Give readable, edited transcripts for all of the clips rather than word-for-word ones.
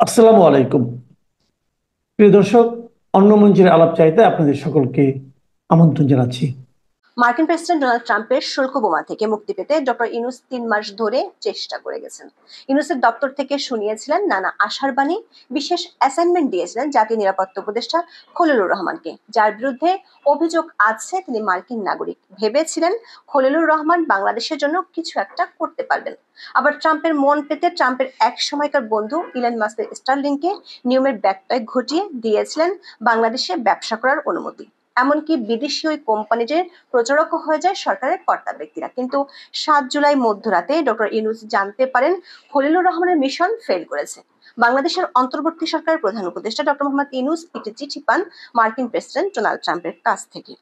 আসসালামু আলাইকুম। প্রিয় দর্শক, অন্য মঞ্চের আলাপ চাইতে আপনাদের সকলকে আমন্ত্রণ জানাচ্ছি। মার্কিন প্রেসিডেন্ট ডোনাল্ড ট্রাম্পের শুল্ক বোমা থেকে মুক্তি পেতে ডক্টর ইউনূস ৩ মাস ধরে চেষ্টা করে গেছেন। ইউনূসের দপ্তর থেকে শুনিয়েছিলেন নানা আশার বাণী, বিশেষ অ্যাসাইনমেন্ট দিয়েছিলেন জাতীয় নিরাপত্তা উপদেষ্টা খলিলুর রহমানকে, যার বিরুদ্ধে অভিযোগ আছে তিনি মার্কিন নাগরিক। ভেবেছিলেন খলিলুর রহমান বাংলাদেশের জন্য কিছু একটা করতে পারবেন। আবার ট্রাম্পের মন পেতে ট্রাম্পের এক সময়কার বন্ধু ইলন মাস্কের স্টারলিংকে নিয়মের ব্যত্যয় ঘটিয়ে দিয়েছিলেন বাংলাদেশে ব্যবসা করার অনুমতি। এমনকি বিদেশি ওই কোম্পানিটির প্রচারকও হয়ে যায় সরকারের কর্তা ব্যক্তিরা। কিন্তু ৭ জুলাই মধ্যরাতে ডক্টর ইউনূস জানতে পারেন খলিলুর রহমানের মিশন ফেল করেছে। বাংলাদেশের অন্তর্বর্তী সরকারের প্রধান উপদেষ্টা ডক্টর মোহাম্মদ ইউনূস একটি চিঠি পান মার্কিন প্রেসিডেন্ট ডোনাল্ড ট্রাম্পের কাছ থেকে।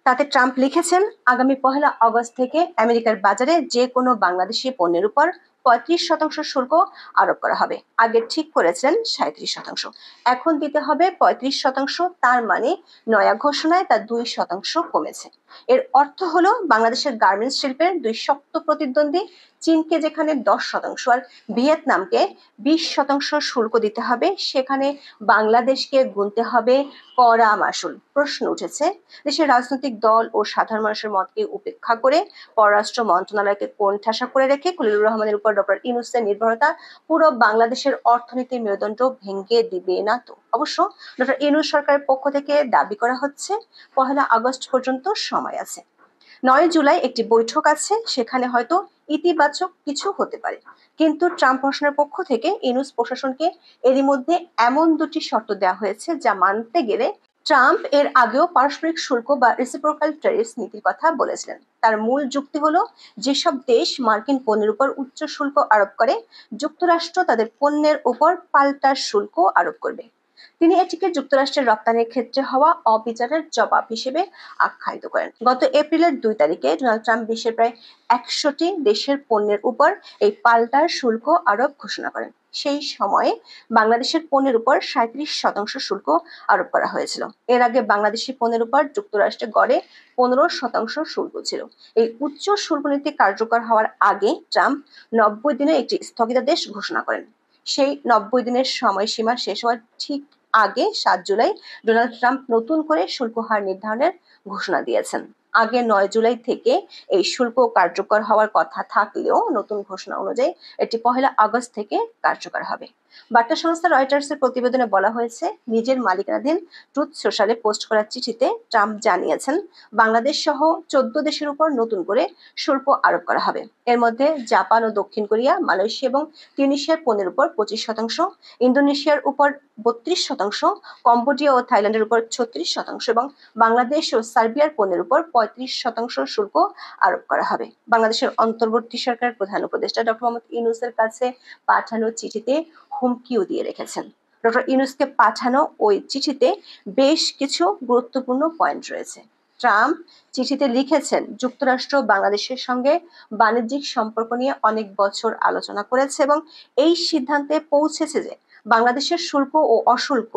তাতে ট্রাম্প লিখেছেন, আগামী ১লা আগস্ট থেকে আমেরিকার বাজারে যে কোনো বাংলাদেশি পণ্যের উপর ৩৫% শুল্ক আরোপ করা হবে। আগে ঠিক করেছিলেন ৩৭%, এখন দিতে হবে ৩৫%। তার মানে নয়া ঘোষণায় তা ২% কমেছে। এর অর্থ হলো বাংলাদেশের গার্মেন্টস শিল্পের দুই শক্ত প্রতিদ্বন্দ্বী চীনকে যেখানে 10% আর ভিয়েতনামকে 20% শুল্ক দিতে হবে, সেখানে বাংলাদেশকে গুনতে হবে কড়া মাসুল। প্রশ্ন উঠেছে, দেশের রাজনৈতিক দল ও সাধারণ মানুষের মতকে উপেক্ষা করে পররাষ্ট্র মন্ত্রণালয়কে কোণঠাসা করে রেখে খলিলুর রহমানের উপর ডক্টর ইউনূসের নির্ভরতা পুরো বাংলাদেশের অর্থনীতির মেরুদণ্ড ভেঙে দিবে না তো? অবশ্য ডক্টর ইউনূস সরকারের পক্ষ থেকে দাবি করা হচ্ছে ১লা আগস্ট পর্যন্ত সময় আছে। ৯ জুলাই একটি বৈঠক আছে, সেখানে হয়তো ইতিবাচক কিছু হতে পারে। কিন্তু ট্রাম্প প্রশাসনের পক্ষ থেকে ইউনূস প্রশাসনকে এরই মধ্যে এমন দুটি শর্ত দেওয়া হয়েছে যা মানতে গেলে ট্রাম্প এর আগেও পারস্পরিক শুল্ক বা রেসিপ্রোকাল ট্যারিফস নীতির কথা বলেছিলেন। তার মূল যুক্তি হলো, যেসব দেশ মার্কিন পণ্যের উপর উচ্চ শুল্ক আরোপ করে, যুক্তরাষ্ট্র তাদের পণ্যের উপর পাল্টা শুল্ক আরোপ করবে। তিনি এটিকে যুক্তরাষ্ট্রের রপ্তানির ক্ষেত্রে হওয়া অবিচারের জবাব হিসেবে আখ্যায়িত করেন। গত এপ্রিলের ২ তারিখে ডোনাল্ড ট্রাম্প বিশ্বের প্রায় ১০০টি দেশের পণ্যের উপর এই পাল্টা শুল্ক আরোপ ঘোষণা করেন। সেই সময়ে বাংলাদেশের পণ্যের উপর ৩৭% শুল্ক আরোপ করা হয়েছিল। এর আগে বাংলাদেশি পণ্যের উপর যুক্তরাষ্ট্রে গড়ে ১৫% শুল্ক ছিল। এই উচ্চ শুল্ক নীতি কার্যকর হওয়ার আগে ট্রাম্প ৯০ দিনের একটি স্থগিতাদেশ ঘোষণা করেন। সেই ৯০ দিনের সময়সীমা শেষ হওয়ার ঠিক আগে ৭ জুলাই ডোনাল্ড ট্রাম্প নতুন করে শুল্ক হার নির্ধারণের ঘোষণা দিয়েছেন। আগে ৯ জুলাই থেকে এই শুল্ক কার্যকর হওয়ার কথা থাকলেও নতুন ঘোষণা অনুযায়ী এটি ১লা আগস্ট থেকে কার্যকর হবে। বার্তা সংস্থা রয়টার্সের প্রতিবেদনে বলা হয়েছে, নিজের মালিকানাধীন ট্রুথ সোশ্যালে পোস্ট করা চিঠিতে ট্রাম্প জানিয়েছেন বাংলাদেশ সহ ১৪ দেশের উপর নতুন করে শুল্ক আরোপ করা হবে। এর মধ্যে জাপান ও দক্ষিণ কোরিয়া, মালয়েশিয়া এবং তিউনিসিয়ার পণ্যের উপর ২৫%, ইন্দোনেশিয়ার উপর ৩২%, কম্বোডিয়া ও থাইল্যান্ডের উপর ৩৬% এবং বাংলাদেশ ও সার্বিয়ার পণ্যের উপর ৩৫% শুল্ক আরোপ করা হবে। বাংলাদেশের অন্তর্বর্তী সরকারের প্রধান উপদেষ্টা ডক্টর মোহাম্মদ ইউনূসের কাছে পাঠানো চিঠিতে হুমকিও দিয়ে রেখেছেন। ডক্টর ইউনূসকে পাঠানো ওই চিঠিতে বেশ কিছু গুরুত্বপূর্ণ পয়েন্ট রয়েছে। ট্রাম্প চিঠিতে লিখেছেন, যুক্তরাষ্ট্র বাংলাদেশের সঙ্গে বাণিজ্যিক সম্পর্ক নিয়ে অনেক বছর আলোচনা করেছে এবং এই সিদ্ধান্তে পৌঁছেছে যে বাংলাদেশের শুল্ক ও অশুল্ক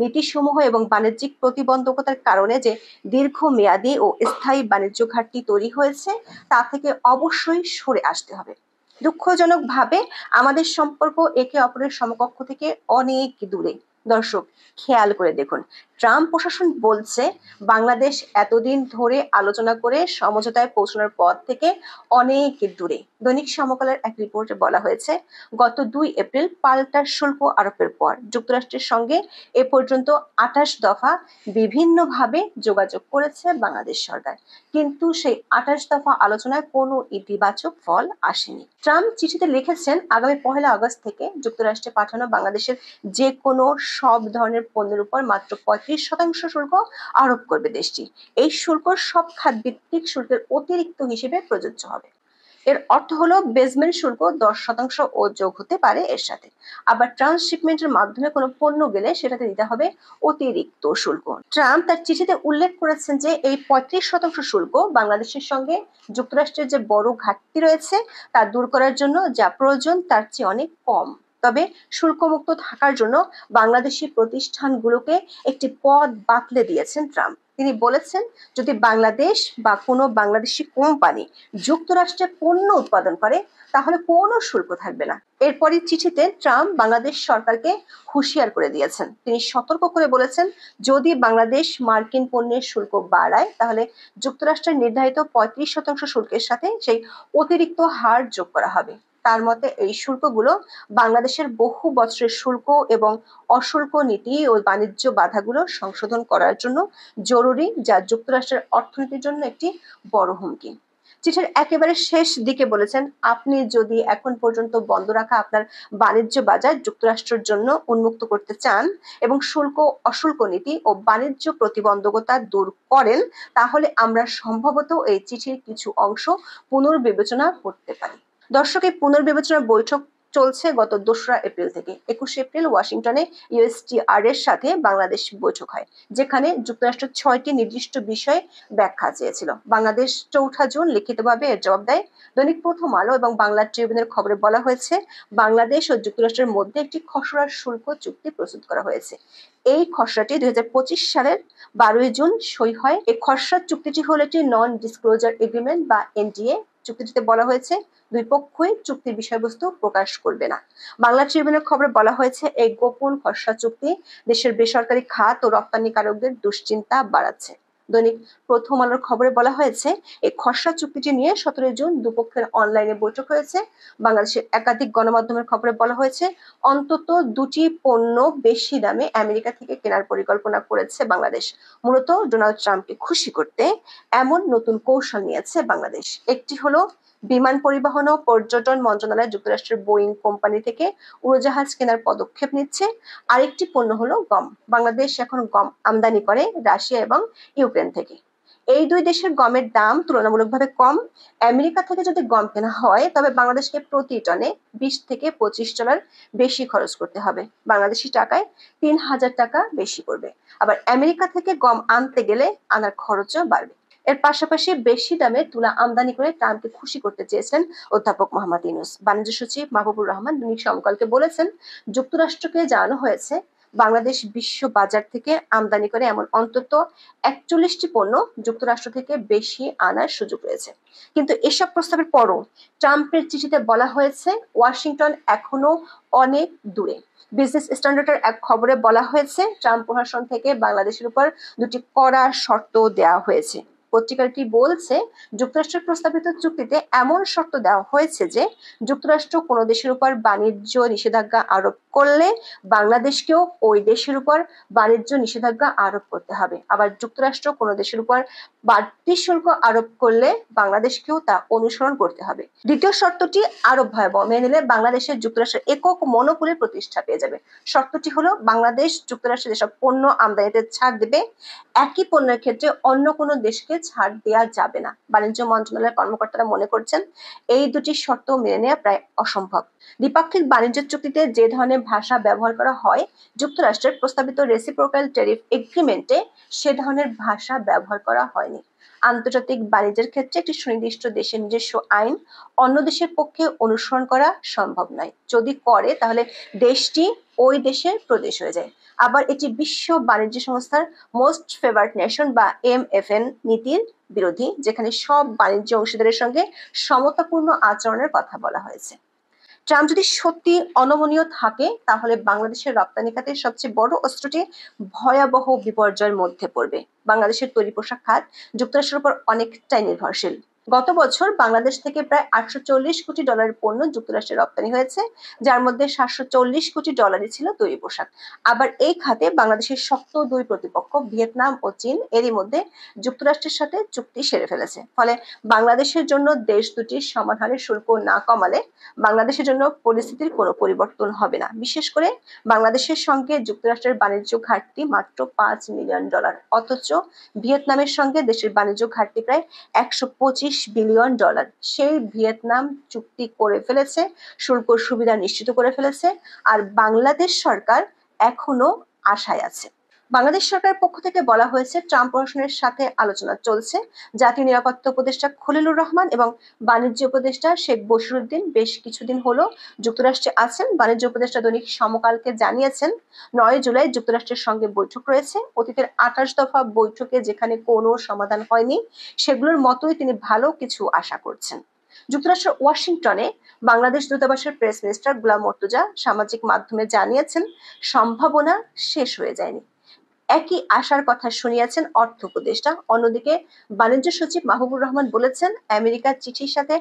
নীতিসমূহ এবং বাণিজ্যিক প্রতিবন্ধকতার কারণে যে দীর্ঘমেয়াদী ও স্থায়ী বাণিজ্য ঘাটতি তৈরি হয়েছে, তা থেকে অবশ্যই সরে আসতে হবে। দুঃখজনকভাবে আমাদের সম্পর্ক একে অপরের সমকক্ষ থেকে অনেক দূরে। দর্শক, খেয়াল করে দেখুন, ট্রাম্প প্রশাসন বলছে বাংলাদেশ এতদিন ধরে আলোচনা করে সমঝোতায় পৌঁছানোর পথ থেকে অনেক দূরে। দৈনিক সমকালের এক রিপোর্টে বলা হয়েছে, গত ২ এপ্রিল পাল্টা শুল্ক আরোপের পর যুক্তরাষ্ট্রের সঙ্গে এ পর্যন্ত ২৮ দফা বিভিন্নভাবে যোগাযোগ করেছে বাংলাদেশ সরকার, কিন্তু সেই ২৮ দফা আলোচনায় কোনো ইতিবাচক ফল আসেনি। ট্রাম্প চিঠিতে লিখেছেন, আগামী ১লা আগস্ট থেকে যুক্তরাষ্ট্রে পাঠানো বাংলাদেশের যে কোনো সব ধরনের পণ্যের উপর মাত্র ৩৫% শুল্ক আরোপ করবে দেশটি। এই শুল্ক সব খাতভিত্তিক শুল্কের অতিরিক্ত হিসেবে প্রযোজ্য হবে। এর অর্থ হলো বেসমেন্ট শুল্ক ১০% ও যোগ হতে পারে এর সাথে। আবার ট্রান্সশিপমেন্টের মাধ্যমে কোনো পণ্য গেলে সেটাতে দিতে হবে অতিরিক্ত শুল্ক। ট্রাম্প তার চিঠিতে উল্লেখ করেছেন যে এই ৩৫% শুল্ক বাংলাদেশের সঙ্গে যুক্তরাষ্ট্রের যে বড় ঘাটতি রয়েছে তা দূর করার জন্য যা প্রয়োজন তার চেয়ে অনেক কম। তবে শুল্কমুক্ত থাকার জন্য বাংলাদেশি প্রতিষ্ঠানগুলোকে একটি পথ বাতলে দিয়েছেন ট্রাম্প। তিনি বলেছেন, যদি বাংলাদেশ বা কোনো বাংলাদেশি কোম্পানি যুক্তরাষ্ট্রে পণ্য উৎপাদন করে তাহলে কোনো শুল্ক থাকবে না। এরপরই চিঠিতে ট্রাম্প বাংলাদেশ সরকারকে হুঁশিয়ার করে দিয়েছেন। তিনি সতর্ক করে বলেছেন, যদি বাংলাদেশ মার্কিন পণ্যের শুল্ক বাড়ায় তাহলে যুক্তরাষ্ট্রের নির্ধারিত 35% শুল্কের সাথে সেই অতিরিক্ত হার যোগ করা হবে। তার মতে এই শুল্কগুলো বাংলাদেশের বহু বছরের শুল্ক এবং অশুল্ক নীতি ও বাণিজ্য বাধাগুলো সংশোধন করার জন্য জরুরি, যা যুক্তরাষ্ট্রের অর্থনীতির জন্য একটি বড় হুমকি। চিঠির একেবারে শেষ দিকে বলেছেন, আপনি যদি এখন পর্যন্ত বন্ধ রাখা আপনার বাণিজ্য বাজার যুক্তরাষ্ট্রের জন্য উন্মুক্ত করতে চান এবং শুল্ক অশুল্ক নীতি ও বাণিজ্য প্রতিবন্ধকতা দূর করেন, তাহলে আমরা সম্ভবত এই চিঠির কিছু অংশ পুনর্বিবেচনা করতে পারি। দর্শক, এই পুনর্বিবেচনার বৈঠক চলছে গত 2রা এপ্রিল থেকে। 21 এপ্রিল ওয়াশিংটনে ইউএসটিআর এর সাথে বাংলাদেশ বৈঠক হয়, যেখানে যুক্তরাষ্ট্র 6টি নির্দিষ্ট বিষয়ে ব্যাখ্যা চেয়েছিল। বাংলাদেশ 4 জুন লিখিতভাবে এর জবাব দেয়। দৈনিক প্রথম আলো এবং বাংলা ট্রিবিউনের খবরে বলা হয়েছে, বাংলাদেশ ও যুক্তরাষ্ট্রের মধ্যে একটি খসড়া শুল্ক চুক্তি প্রস্তুত করা হয়েছে। এই খসড়াটি 2025 সালের 12 জুন সই হয়। এই খসড়া চুক্তিটি হলো একটি নন ডিসক্লোজার এগ্রিমেন্ট বা এনডিএ। চুক্তিটিতে বলা হয়েছে, দুই পক্ষই চুক্তির বিষয়বস্তু প্রকাশ করবে না। বাংলা ট্রিবিউনের খবরে বলা হয়েছে, এই গোপন খসড়া চুক্তি দেশের বেসরকারি খাত ও রপ্তানিকারকদের দুশ্চিন্তা বাড়াচ্ছে। দৈনিক প্রথম আলোর খবরে বলা হয়েছে, এই খসড়া চুক্তিটি নিয়ে 17 জুন দুপক্ষের অনলাইনে বৈঠক হয়েছে। বাংলাদেশের একাধিক গণমাধ্যমের খবরে বলা হয়েছে, অন্তত 2টি পণ্য বেশি দামে আমেরিকা থেকে কেনার পরিকল্পনা করেছে বাংলাদেশ। মূলত ডোনাল্ড ট্রাম্পকে খুশি করতে এমন নতুন কৌশল নিয়েছে বাংলাদেশ। একটি হলো, বিমান পরিবহন ও পর্যটন মন্ত্রণালয় যুক্তরাষ্ট্রের বোয়িং কোম্পানি থেকে উড়োজাহাজ কেনার পদক্ষেপ নিচ্ছে। আরেকটি পণ্য হলো গম। বাংলাদেশ এখন গম আমদানি করে রাশিয়া এবং ইউক্রেন থেকে। এই দুই দেশের গমের দাম তুলনামূলকভাবে কম। আমেরিকা থেকে যদি গম কেনা হয় তবে বাংলাদেশকে প্রতি টনে $20 থেকে $25 বেশি খরচ করতে হবে। বাংলাদেশি টাকায় 3000 টাকা বেশি পড়বে। আবার আমেরিকা থেকে গম আনতে গেলে আনার খরচও বাড়বে। এর পাশাপাশি বেশি দামে তুলা আমদানি করে ট্রাম্পকে খুশি করতে চেয়েছেন অধ্যাপক মোহাম্মদ ইউনূস। বাণিজ্য সচিব মাহবুবুর রহমান দৈনিক সমকালকে বলেছেন, যুক্তরাষ্ট্রকে জানানো হয়েছে বাংলাদেশ বিশ্ব বাজার থেকে আমদানি করে এমন অন্তত 41টি পণ্য যুক্তরাষ্ট্র থেকে বেশি আনার সুযোগ রয়েছে। কিন্তু এসব প্রস্তাবের পরও ট্রাম্পের চিঠিতে বলা হয়েছে, ওয়াশিংটন এখনো অনেক দূরে। বিজনেস স্ট্যান্ডার্ডের এক খবরে বলা হয়েছে, ট্রাম্প প্রশাসন থেকে বাংলাদেশের উপর 2টি কড়া শর্ত দেওয়া হয়েছে। পত্রিকাটি বলছে, যুক্তরাষ্ট্রের প্রস্তাবিত চুক্তিতে এমন শর্ত দেওয়া হয়েছে যে যুক্তরাষ্ট্র কোনো দেশের উপর বাণিজ্য নিষেধাজ্ঞা আরোপ করলে বাংলাদেশকেও ওই দেশের উপর বাণিজ্য নিষেধাজ্ঞা আরোপ করতে হবে। আবার যুক্তরাষ্ট্র কোনো দেশের উপর বাড়তি শুল্ক আরোপ করলে বাংলাদেশকেও তা অনুসরণ করতে হবে। দ্বিতীয় শর্তটি আরো ভয়াবহ। মেনে নিলে বাংলাদেশের যুক্তরাষ্ট্রের একক মনোপলির প্রতিষ্ঠা পেয়ে যাবে। শর্তটি হলো, বাংলাদেশ যুক্তরাষ্ট্রে যেসব পণ্য আমদানিতে ছাড় দেবে, একই পণ্যের ক্ষেত্রে অন্য কোনো দেশকে ছাড় দেওয়া যাবে না। বাণিজ্য মন্ত্রণালয়ের কর্মকর্তারা মনে করছেন, এই দুটি শর্ত মেনে নেওয়া প্রায় অসম্ভব। দ্বিপাক্ষিক বাণিজ্য চুক্তিতে যে ধরনের ভাষা ব্যবহার করা হয়, যুক্তরাষ্ট্রের প্রস্তাবিত রেসিপ্রোকাল ট্যারিফ এগ্রিমেন্টে সে ধরনের ভাষা ব্যবহার করা হয়নি। আন্তর্জাতিক বাণিজ্যের ক্ষেত্রে একটি সুনির্দিষ্ট দেশের নিজস্ব আইন অন্য দেশের পক্ষে অনুসরণ করা সম্ভব নয়। যদি করে তাহলে দেশটি ওই দেশের প্রদেশ হয়ে যায়। আবার এটি বিশ্ব বাণিজ্য সংস্থার মোস্ট ফেভার্ড নেশন বা MFN নীতির বিরোধী, যেখানে সব বাণিজ্য অংশীদারের সঙ্গে সমতাপূর্ণ আচরণের কথা বলা হয়েছে। ট্রাম্প যদি সত্যি অনমনীয় থাকে তাহলে বাংলাদেশের রপ্তানি খাতের সবচেয়ে বড় অস্ত্রটি ভয়াবহ বিপর্যয়ের মধ্যে পড়বে। বাংলাদেশের তৈরি পোশাক খাত যুক্তরাষ্ট্রের উপর অনেকটাই নির্ভরশীল। গত বছর বাংলাদেশ থেকে প্রায় $840 কোটি পণ্য যুক্তরাষ্ট্রে রপ্তানি হয়েছে, যার মধ্যে $740 কোটি ছিল তৈরি পোশাক। আবার এই খাতে বাংলাদেশের শক্ত দুই প্রতিপক্ষ ভিয়েতনাম ও চীন এরই মধ্যে যুক্তরাষ্ট্রের সাথে চুক্তি সেরে ফেলেছে। ফলে বাংলাদেশের জন্য দেশ দুটির সমান হারে শুল্ক না কমালে বাংলাদেশের জন্য পরিস্থিতির কোনো পরিবর্তন হবে না। বিশেষ করে বাংলাদেশের সঙ্গে যুক্তরাষ্ট্রের বাণিজ্য ঘাটতি মাত্র $5 মিলিয়ন, অথচ ভিয়েতনামের সঙ্গে দেশের বাণিজ্য ঘাটতি প্রায় $125 বিলিয়ন। সেই ভিয়েতনাম চুক্তি করে ফেলেছে, শুল্ক সুবিধা নিশ্চিত করে ফেলেছে, আর বাংলাদেশ সরকার এখনো আশায় আছে। বাংলাদেশ সরকারের পক্ষ থেকে বলা হয়েছে, ট্রাম্প প্রশাসনের সাথে আলোচনা চলছে। জাতীয় নিরাপত্তা উপদেষ্টা খলিলুর রহমান এবং বাণিজ্য উপদেষ্টা শেখ বশিরউদ্দিন বেশ কিছুদিন হলো যুক্তরাষ্ট্রে আছেন। বাণিজ্য উপদেষ্টা দৈনিক সমকালকে জানিয়েছেন, ৯ জুলাই যুক্তরাষ্ট্রের সঙ্গে বৈঠক রয়েছে। অতীতের ২৮ দফা বৈঠকে যেখানে কোনো সমাধান হয়নি, সেগুলোর মতোই তিনি ভালো কিছু আশা করছেন। যুক্তরাষ্ট্রের ওয়াশিংটনে বাংলাদেশ দূতাবাসের প্রেস মিনিস্টার গোলাম মর্তুজা সামাজিক মাধ্যমে জানিয়েছেন, সম্ভাবনা শেষ হয়ে যায়নি। একই আশার কথা শুনিয়েছেন অর্থ উপদেষ্টা। অন্যদিকে বাণিজ্য সচিব মাহবুবুর রহমান বলেছেন, আমেরিকার চিঠির সাথে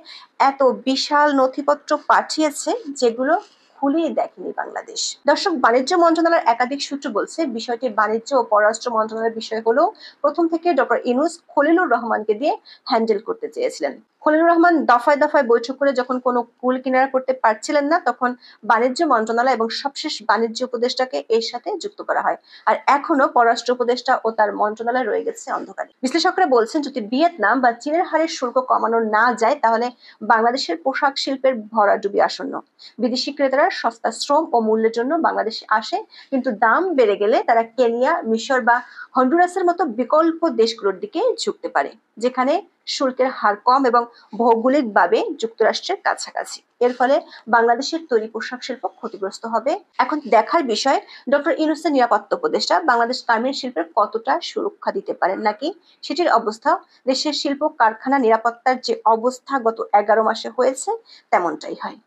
এত বিশাল নথিপত্র পাঠিয়েছে যেগুলো খুলেই দেখেনি বাংলাদেশ। দর্শক, বাণিজ্য মন্ত্রণালয়ের একাধিক সূত্র বলছে, বিষয়টি বাণিজ্য ও পররাষ্ট্র মন্ত্রণালয়ের বিষয় হলেও প্রথম থেকে ডক্টর ইউনূস খলিলুর রহমানকে দিয়ে হ্যান্ডেল করতে চেয়েছিলেন। খলিলুর রহমান দফায় দফায় বৈঠক করে যখন কোনো কুল কিনারা করতে পারছিলেন না, তখন বাণিজ্য মন্ত্রণালয় এবং সবশেষ বাণিজ্য উপদেষ্টাকে এর সাথে যুক্ত করা হয়। আর এখনো পররাষ্ট্র উপদেষ্টা ও তার মন্ত্রণালয় রয়ে গেছে অন্ধকারে। বিশ্লেষকরা বলছেন, যদি ভিয়েতনাম বা চীনের হারে শুল্ক কমানো না যায়, তাহলে বাংলাদেশের পোশাক শিল্পের ভরাডুবি আসন্ন। বিদেশি ক্রেতারা সস্তা শ্রম ও মূল্যের জন্য বাংলাদেশে আসে, কিন্তু দাম বেড়ে গেলে তারা কেনিয়া, মিশর বা হন্ডুরাসের মতো বিকল্প দেশগুলোর দিকে ঝুঁকতে পারে, যেখানে শুল্কের হার কম এবং ভৌগোলিকভাবে যুক্তরাষ্ট্রের কাছাকাছি। এর ফলে বাংলাদেশের তৈরি পোশাক শিল্প ক্ষতিগ্রস্ত হবে। এখন দেখার বিষয়, ডক্টর ইউনূসের নিরাপত্তা উপদেষ্টা বাংলাদেশ গার্মেন্ট শিল্পের কতটা সুরক্ষা দিতে পারেন, নাকি সেটির অবস্থা দেশের শিল্প কারখানা নিরাপত্তার যে অবস্থা গত 11 মাসে হয়েছে তেমনটাই হয়।